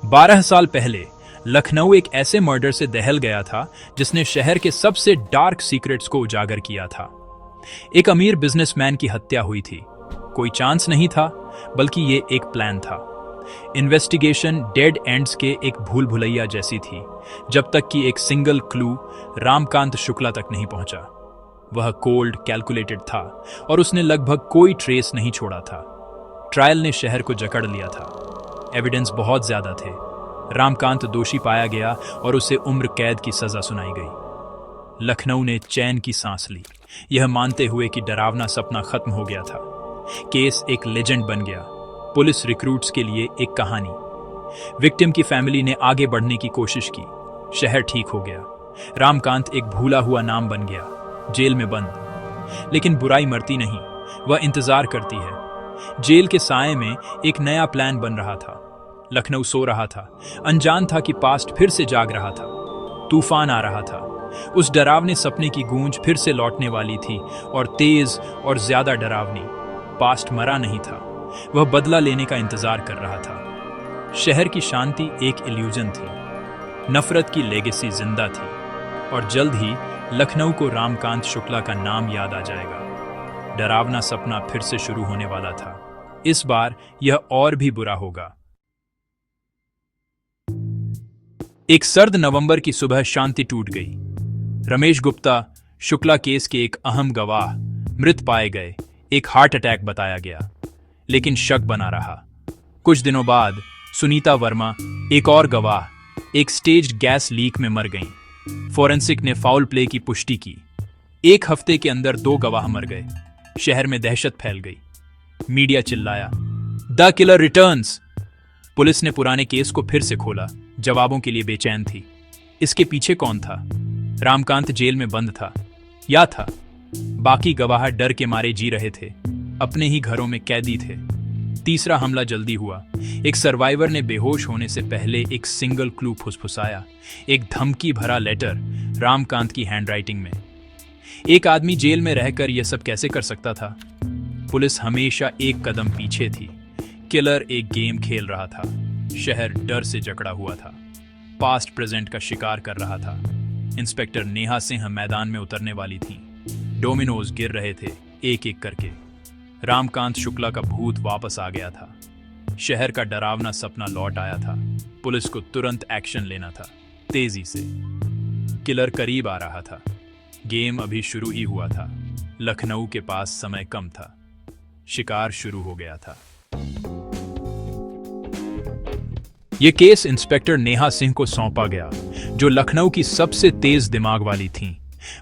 12 साल पहले लखनऊ एक ऐसे मर्डर से दहल गया था जिसने शहर के सबसे डार्क सीक्रेट्स को उजागर किया था। एक अमीर बिजनेसमैन की हत्या हुई थी। कोई चांस नहीं था, बल्कि ये एक प्लान था। इन्वेस्टिगेशन डेड एंड्स के एक भूल भुलैया जैसी थी, जब तक कि एक सिंगल क्लू रामकांत शुक्ला तक नहीं पहुंचा। वह कोल्ड कैलकुलेटेड था और उसने लगभग कोई ट्रेस नहीं छोड़ा था। ट्रायल ने शहर को जकड़ लिया था। एविडेंस बहुत ज्यादा थे। रामकांत दोषी पाया गया और उसे उम्र कैद की सजा सुनाई गई। लखनऊ ने चैन की सांस ली, यह मानते हुए कि डरावना सपना खत्म हो गया था। केस एक लेजेंड बन गया, पुलिस रिक्रूट्स के लिए एक कहानी। विक्टिम की फैमिली ने आगे बढ़ने की कोशिश की। शहर ठीक हो गया। रामकांत एक भूला हुआ नाम बन गया, जेल में बंद। लेकिन बुराई मरती नहीं, वह इंतजार करती है। जेल के साए में एक नया प्लान बन रहा था। लखनऊ सो रहा था, अनजान था कि पास्ट फिर से जाग रहा था। तूफान आ रहा था। उस डरावने सपने की गूंज फिर से लौटने वाली थी, और तेज और ज्यादा डरावनी। पास्ट मरा नहीं था, वह बदला लेने का इंतजार कर रहा था। शहर की शांति एक इल्यूजन थी, नफरत की लेगेसी जिंदा थी, और जल्द ही लखनऊ को रामकांत शुक्ला का नाम याद आ जाएगा। डरावना सपना फिर से शुरू होने वाला था। इस बार यह और भी बुरा होगा। एक सर्द नवंबर की सुबह शांति टूट गई। रमेश गुप्ता, शुक्ला केस के एक अहम गवाह, मृत पाए गए। एक हार्ट अटैक बताया गया, लेकिन शक बना रहा। कुछ दिनों बाद सुनीता वर्मा, एक और गवाह, एक स्टेज्ड गैस लीक में मर गईं। फोरेंसिक ने फाउल प्ले की पुष्टि की। एक हफ्ते के अंदर 2 गवाह मर गए। शहर में दहशत फैल गई। मीडिया चिल्लाया, द किलर रिटर्न्स। पुलिस ने पुराने केस को फिर से खोला, जवाबों के लिए बेचैन थी। इसके पीछे कौन था? रामकांत जेल में बंद था या था? बाकी गवाह डर के मारे जी रहे थे, अपने ही घरों में कैदी थे। तीसरा हमला जल्दी हुआ। एक सर्वाइवर ने बेहोश होने से पहले एक सिंगल क्लू फुसफुसाया, एक धमकी भरा लेटर रामकांत की हैंडराइटिंग में। एक आदमी जेल में रहकर यह सब कैसे कर सकता था? पुलिस हमेशा एक कदम पीछे थी। किलर एक गेम खेल रहा था। शहर डर से जकड़ा हुआ था, पास्ट प्रेजेंट का शिकार कर रहा था। इंस्पेक्टर नेहा सिंह मैदान में उतरने वाली थी। डोमिनोज गिर रहे थे एक एक करके। रामकांत शुक्ला का भूत वापस आ गया था। शहर का डरावना सपना लौट आया था। पुलिस को तुरंत एक्शन लेना था, तेजी से। किलर करीब आ रहा था। गेम अभी शुरू ही हुआ था। लखनऊ के पास समय कम था। शिकार शुरू हो गया था। यह केस इंस्पेक्टर नेहा सिंह को सौंपा गया, जो लखनऊ की सबसे तेज दिमाग वाली थीं।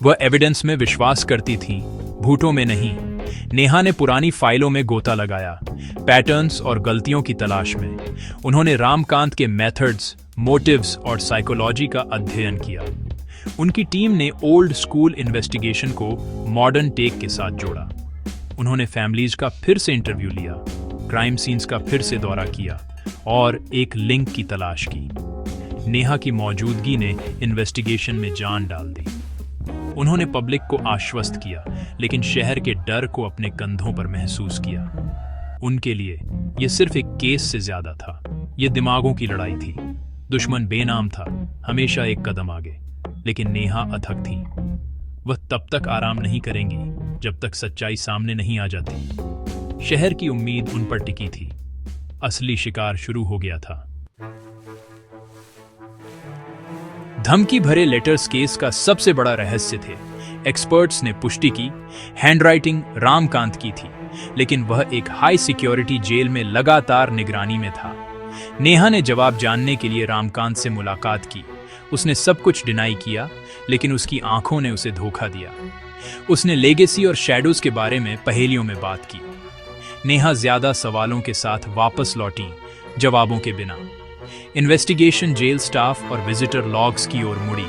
वह एविडेंस में विश्वास करती थीं, भूतों में नहीं। नेहा ने पुरानी फाइलों में गोता लगाया, पैटर्न्स और गलतियों की तलाश में। उन्होंने रामकांत के मेथड्स, मोटिव्स और साइकोलॉजी का अध्ययन किया। उनकी टीम ने ओल्ड स्कूल इन्वेस्टिगेशन को मॉडर्न टेक के साथ जोड़ा। उन्होंने फैमिलीज का फिर से इंटरव्यू लिया, क्राइम सीन्स का फिर से दौरा किया और एक लिंक की तलाश की। नेहा की मौजूदगी ने इन्वेस्टिगेशन में जान डाल दी। उन्होंने पब्लिक को आश्वस्त किया, लेकिन शहर के डर को अपने कंधों पर महसूस किया। उनके लिए यह सिर्फ एक केस से ज्यादा था। यह दिमागों की लड़ाई थी। दुश्मन बेनाम था, हमेशा एक कदम आगे। लेकिन नेहा अथक थी। वह तब तक आराम नहीं करेंगी जब तक सच्चाई सामने नहीं आ जाती। शहर की उम्मीद उन पर टिकी थी। असली शिकार शुरू हो गया था। धमकी भरे लेटर्स केस का सबसे बड़ा रहस्य थे। एक्सपर्ट्स ने पुष्टि की, हैंडराइटिंग रामकांत की थी, लेकिन वह एक हाई सिक्योरिटी जेल में लगातार निगरानी में था। नेहा ने जवाब जानने के लिए रामकांत से मुलाकात की। उसने सब कुछ डिनाई किया, लेकिन उसकी आंखों ने उसे धोखा दिया। उसने लेगेसी और शैडोज के बारे में पहेलियों में बात की। नेहा ज्यादा सवालों के साथ वापस लौटी, जवाबों के बिना। इन्वेस्टिगेशन जेल स्टाफ और विजिटर लॉग्स की ओर मुड़ी।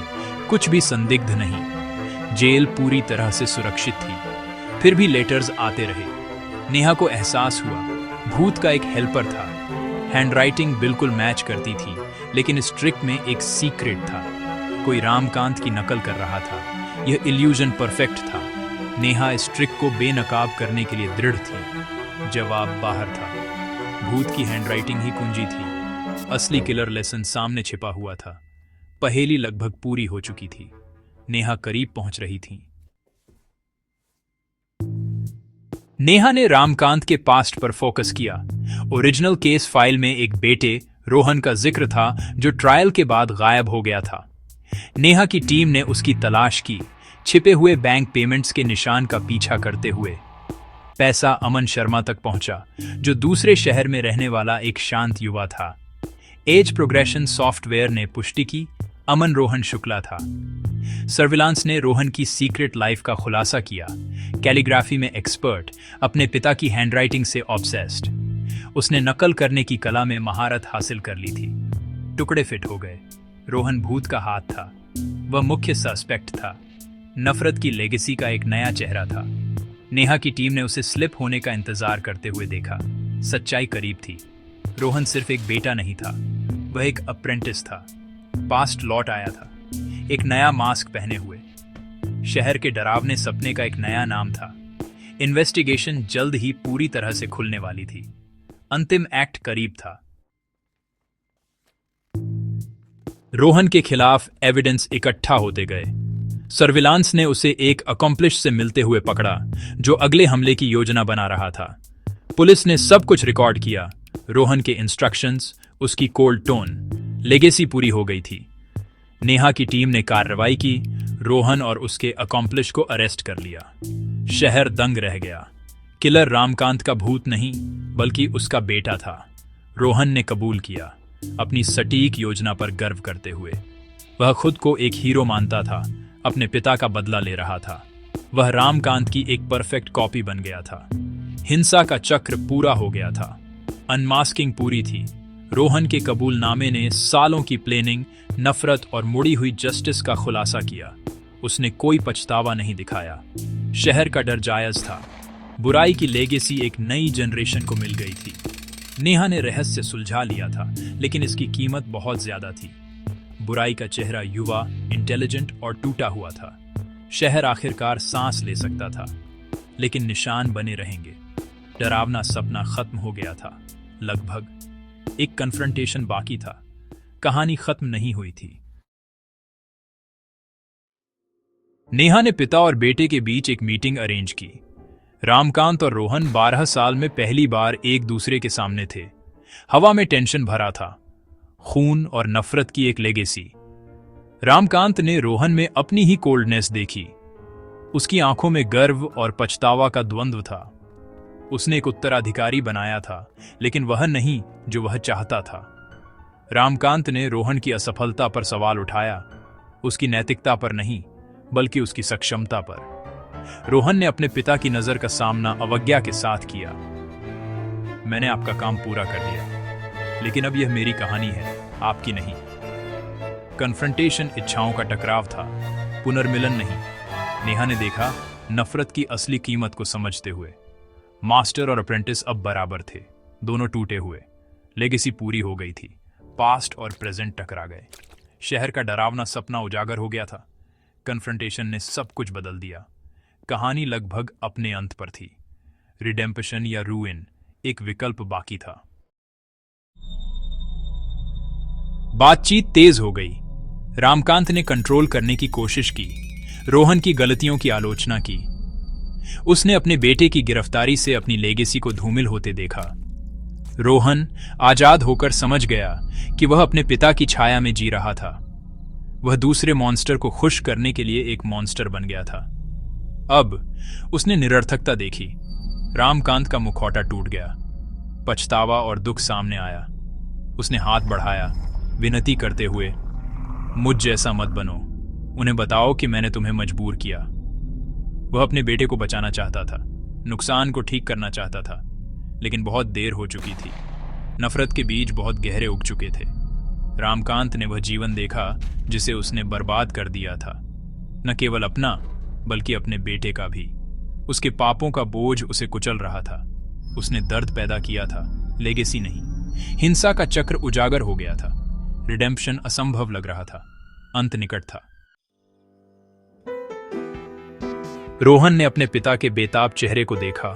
कुछ भी संदिग्ध नहीं। जेल पूरी तरह से सुरक्षित थी। फिर भी लेटर्स आते रहे। नेहा को एहसास हुआ, भूत का एक हेल्पर था। हैंडराइटिंग बिल्कुल मैच करती थी, लेकिन इस ट्रिक में एक सीक्रेट था। कोई रामकांत की नकल कर रहा था। यह इल्यूजन परफेक्ट था। नेहा इस ट्रिक को बेनकाब करने के लिए दृढ़ थी। जवाब बाहर था। भूत की हैंडराइटिंग ही कुंजी थी। असली किलर लेसन सामने छिपा हुआ था। पहेली लगभग पूरी हो चुकी थी। नेहा करीब पहुंच रही थी। नेहा ने रामकांत के पास्ट पर फोकस किया। ओरिजिनल केस फाइल में एक बेटे रोहन का जिक्र था जो ट्रायल के बाद गायब हो गया था। नेहा की टीम ने उसकी तलाश की, छिपे हुए बैंक पेमेंट्स के निशान का पीछा करते हुए। पैसा अमन शर्मा तक पहुंचा, जो दूसरे शहर में रहने वाला एक शांत युवा था। एज प्रोग्रेशन सॉफ्टवेयर ने पुष्टि की, अमन रोहन शुक्ला था। सर्विलांस ने रोहन की सीक्रेट लाइफ का खुलासा किया। कैलीग्राफी में एक्सपर्ट, अपने पिता की हैंडराइटिंग से ऑब्सेस्ड। उसने नकल करने की कला में महारत हासिल कर ली थी। टुकड़े फिट हो गए। रोहन भूत का हाथ था। वह मुख्य सस्पेक्ट था। नफरत की लेगेसी का एक नया चेहरा था। नेहा की टीम ने उसे स्लिप होने का इंतजार करते हुए देखा। सच्चाई करीब थी। रोहन सिर्फ एक बेटा नहीं था, वह एक अप्रेंटिस था। पास्ट लौट आया था, एक नया मास्क पहने हुए। शहर के डरावने सपने का एक नया नाम था। इन्वेस्टिगेशन जल्द ही पूरी तरह से खुलने वाली थी। अंतिम एक्ट करीब था। रोहन के खिलाफ एविडेंस इकट्ठा होते गए। सर्विलांस ने उसे एक अकॉम्प्लिश से मिलते हुए पकड़ा, जो अगले हमले की योजना बना रहा था। पुलिस ने सब कुछ रिकॉर्ड किया। रोहन के इंस्ट्रक्शंस, उसकी कोल्ड टोन, लेगेसी पूरी हो गई थी। नेहा की टीम ने कार्रवाई की। रोहन और उसके अकॉम्प्लिश को अरेस्ट कर लिया। शहर दंग रह गया। किलर रामकांत का भूत नहीं, बल्कि उसका बेटा था। रोहन ने कबूल किया, अपनी सटीक योजना पर गर्व करते हुए। वह खुद को एक हीरो मानता था, अपने पिता का बदला ले रहा था। वह रामकांत की एक परफेक्ट कॉपी बन गया था। हिंसा का चक्र पूरा हो गया था। अनमास्किंग पूरी थी। रोहन के कबूलनामे ने सालों की प्लानिंग, नफरत और मुड़ी हुई जस्टिस का खुलासा किया। उसने कोई पछतावा नहीं दिखाया। शहर का डर जायज था। बुराई की लेगेसी एक नई जनरेशन को मिल गई थी। नेहा ने रहस्य सुलझा लिया था, लेकिन इसकी कीमत बहुत ज्यादा थी। बुराई का चेहरा युवा, इंटेलिजेंट और टूटा हुआ था। शहर आखिरकार सांस ले सकता था, लेकिन निशान बने रहेंगे। डरावना सपना खत्म हो गया था। लगभग एक कन्फ्रंटेशन बाकी था। कहानी खत्म नहीं हुई थी। नेहा ने पिता और बेटे के बीच एक मीटिंग अरेंज की। रामकांत और रोहन 12 साल में पहली बार एक दूसरे के सामने थे। हवा में टेंशन भरा था, खून और नफरत की एक लेगेसी। रामकांत ने रोहन में अपनी ही कोल्डनेस देखी। उसकी आंखों में गर्व और पछतावा का द्वंद्व था। उसने एक उत्तराधिकारी बनाया था, लेकिन वह नहीं जो वह चाहता था। रामकांत ने रोहन की असफलता पर सवाल उठाया, उसकी नैतिकता पर नहीं, बल्कि उसकी सक्षमता पर। रोहन ने अपने पिता की नजर का सामना अवज्ञा के साथ किया। मैंने आपका काम पूरा कर दिया, लेकिन अब यह मेरी कहानी है, आपकी नहीं। कन्फ्रंटेशन इच्छाओं का टकराव था, पुनर्मिलन नहीं। नेहा ने देखा, नफरत की असली कीमत को समझते हुए। मास्टर और अप्रेंटिस अब बराबर थे, दोनों टूटे हुए। लेगेसी पूरी हो गई थी। पास्ट और प्रेजेंट टकरा गए। शहर का डरावना सपना उजागर हो गया था। कन्फ्रंटेशन ने सब कुछ बदल दिया। कहानी लगभग अपने अंत पर थी। रिडेम्पशन या रूइन, एक विकल्प बाकी था। बातचीत तेज हो गई। रामकांत ने कंट्रोल करने की कोशिश की, रोहन की गलतियों की आलोचना की। उसने अपने बेटे की गिरफ्तारी से अपनी लेगेसी को धूमिल होते देखा। रोहन आजाद होकर समझ गया कि वह अपने पिता की छाया में जी रहा था। वह दूसरे मॉन्स्टर को खुश करने के लिए एक मॉन्स्टर बन गया था। अब उसने निरर्थकता देखी। रामकांत का मुखौटा टूट गया। पछतावा और दुख सामने आया। उसने हाथ बढ़ाया, विनती करते हुए, मुझ जैसा मत बनो। उन्हें बताओ कि मैंने तुम्हें मजबूर किया। वह अपने बेटे को बचाना चाहता था, नुकसान को ठीक करना चाहता था, लेकिन बहुत देर हो चुकी थी। नफरत के बीज बहुत गहरे उग चुके थे। रामकांत ने वह जीवन देखा जिसे उसने बर्बाद कर दिया था, न केवल अपना, बल्कि अपने बेटे का भी। उसके पापों का बोझ उसे कुचल रहा था। उसने दर्द पैदा किया था, लेगेसी नहीं। हिंसा का चक्र उजागर हो गया था। रिडेम्पशन असंभव लग रहा था। अंत निकट था। रोहन ने अपने पिता के बेताब चेहरे को देखा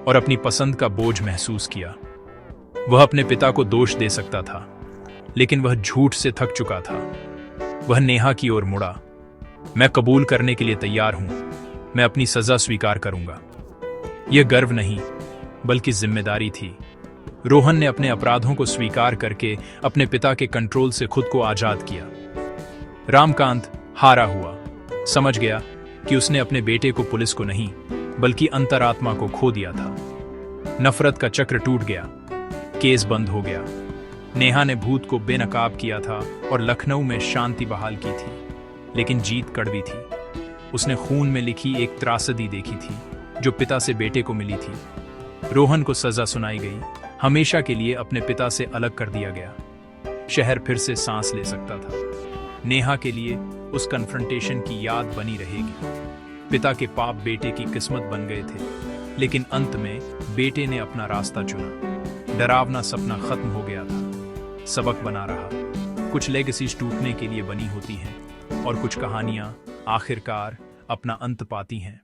और अपनी पसंद का बोझ महसूस किया। वह अपने पिता को दोष दे सकता था, लेकिन वह झूठ से थक चुका था। वह नेहा की ओर मुड़ा। मैं कबूल करने के लिए तैयार हूं। मैं अपनी सजा स्वीकार करूंगा। यह गर्व नहीं, बल्कि जिम्मेदारी थी। रोहन ने अपने अपराधों को स्वीकार करके अपने पिता के कंट्रोल से खुद को आजाद किया। रामकांत हारा हुआ, समझ गया कि उसने अपने बेटे को, पुलिस को नहीं, बल्कि अंतरात्मा को खो दिया था। नफरत का चक्र टूट गया, केस बंद हो गया। नेहा ने भूत को बेनकाब किया था और लखनऊ में शांति बहाल की थी, लेकिन जीत कड़वी थी। उसने खून में लिखी एक त्रासदी देखी थी जो पिता से बेटे को मिली थी। रोहन को सजा सुनाई गई, हमेशा के लिए अपने पिता से अलग कर दिया गया। शहर फिर से सांस ले सकता था। नेहा के लिए उस कन्फ्रंटेशन की याद बनी रहेगी। पिता के पाप बेटे की किस्मत बन गए थे, लेकिन अंत में बेटे ने अपना रास्ता चुना। डरावना सपना खत्म हो गया था, सबक बना रहा। कुछ लेगेसीज टूटने के लिए बनी होती हैं और कुछ कहानियां आखिरकार अपना अंत पाती हैं।